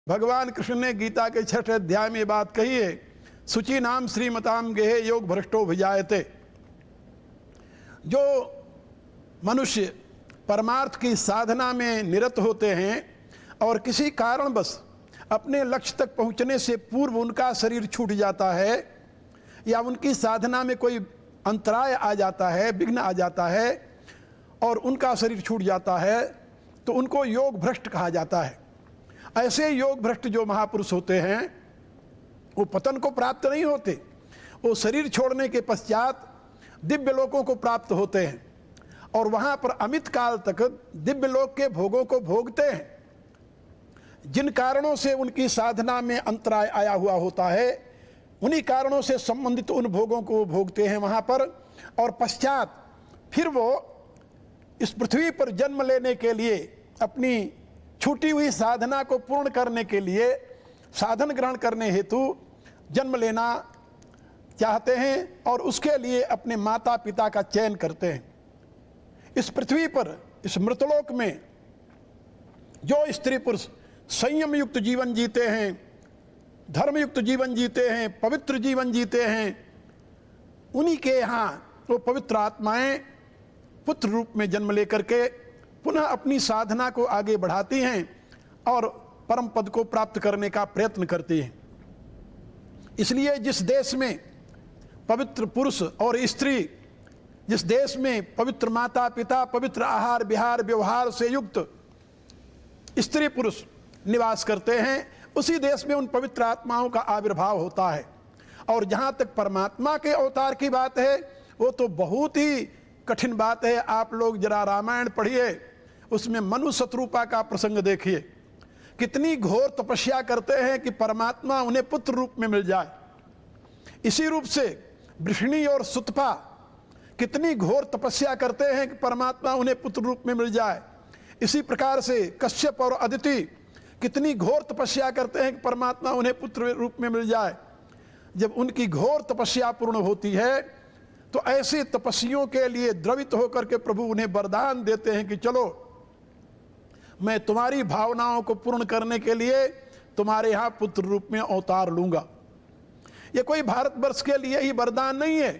भगवान कृष्ण ने गीता के 6वें अध्याय में बात कही है, शुचि नाम श्रीमताम गेहे योग भ्रष्टो विजायते। जो मनुष्य परमार्थ की साधना में निरत होते हैं और किसी कारणवश अपने लक्ष्य तक पहुंचने से पूर्व उनका शरीर छूट जाता है या उनकी साधना में कोई अंतराय आ जाता है, विघ्न आ जाता है और उनका शरीर छूट जाता है, तो उनको योग भ्रष्ट कहा जाता है। ऐसे योग भ्रष्ट जो महापुरुष होते हैं वो पतन को प्राप्त नहीं होते, वो शरीर छोड़ने के पश्चात दिव्य लोकों को प्राप्त होते हैं और वहां पर अमित काल तक दिव्य लोक के भोगों को भोगते हैं। जिन कारणों से उनकी साधना में अंतराय आया हुआ होता है उन्हीं कारणों से संबंधित उन भोगों को भोगते हैं वहां पर, और पश्चात फिर वो इस पृथ्वी पर जन्म लेने के लिए, अपनी छूटी हुई साधना को पूर्ण करने के लिए, साधन ग्रहण करने हेतु जन्म लेना चाहते हैं और उसके लिए अपने माता पिता का चयन करते हैं। इस पृथ्वी पर, इस मृतलोक में जो स्त्री पुरुष संयम युक्त जीवन जीते हैं, धर्मयुक्त जीवन जीते हैं, पवित्र जीवन जीते हैं, उन्हीं के यहाँ वो पवित्र आत्माएं पुत्र रूप में जन्म लेकर के पुनः अपनी साधना को आगे बढ़ाती हैं और परम पद को प्राप्त करने का प्रयत्न करती हैं। इसलिए जिस देश में पवित्र पुरुष और स्त्री, जिस देश में पवित्र माता पिता, पवित्र आहार विहार व्यवहार से युक्त स्त्री पुरुष निवास करते हैं, उसी देश में उन पवित्र आत्माओं का आविर्भाव होता है। और जहाँ तक परमात्मा के अवतार की बात है वो तो बहुत ही कठिन बात है। आप लोग जरा रामायण पढ़िए, उसमें मनु शत्रुपा का प्रसंग देखिए, कितनी घोर तपस्या करते हैं कि परमात्मा उन्हें पुत्र रूप में मिल जाए। इसी रूप से वृष्णि और सुतपा कितनी घोर तपस्या करते हैं कि परमात्मा उन्हें पुत्र रूप में मिल जाए। इसी प्रकार से कश्यप और अदिति कितनी घोर तपस्या करते हैं कि परमात्मा उन्हें पुत्र रूप में मिल जाए। जब उनकी घोर तपस्या पूर्ण होती है तो ऐसे तपस्वियों के लिए द्रवित होकर के प्रभु उन्हें वरदान देते हैं कि चलो मैं तुम्हारी भावनाओं को पूर्ण करने के लिए तुम्हारे यहाँ पुत्र रूप में अवतार लूंगा। ये कोई भारतवर्ष के लिए ही वरदान नहीं है।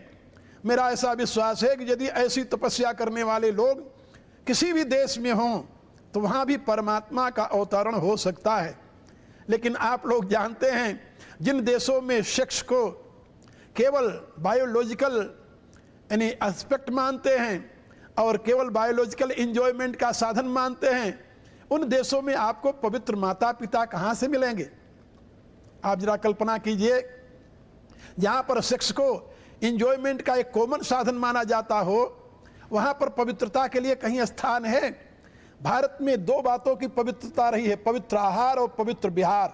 मेरा ऐसा विश्वास है कि यदि ऐसी तपस्या करने वाले लोग किसी भी देश में हों तो वहाँ भी परमात्मा का अवतरण हो सकता है। लेकिन आप लोग जानते हैं जिन देशों में सेक्स को केवल बायोलॉजिकल यानी एस्पेक्ट मानते हैं और केवल बायोलॉजिकल एंजॉयमेंट का साधन मानते हैं, उन देशों में आपको पवित्र माता पिता कहाँ से मिलेंगे? आप जरा कल्पना कीजिए, जहाँ पर सेक्स को एंजॉयमेंट का एक कॉमन साधन माना जाता हो वहाँ पर पवित्रता के लिए कहीं स्थान है? भारत में दो बातों की पवित्रता रही है, पवित्र आहार और पवित्र विहार।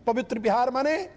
पवित्र विहार माने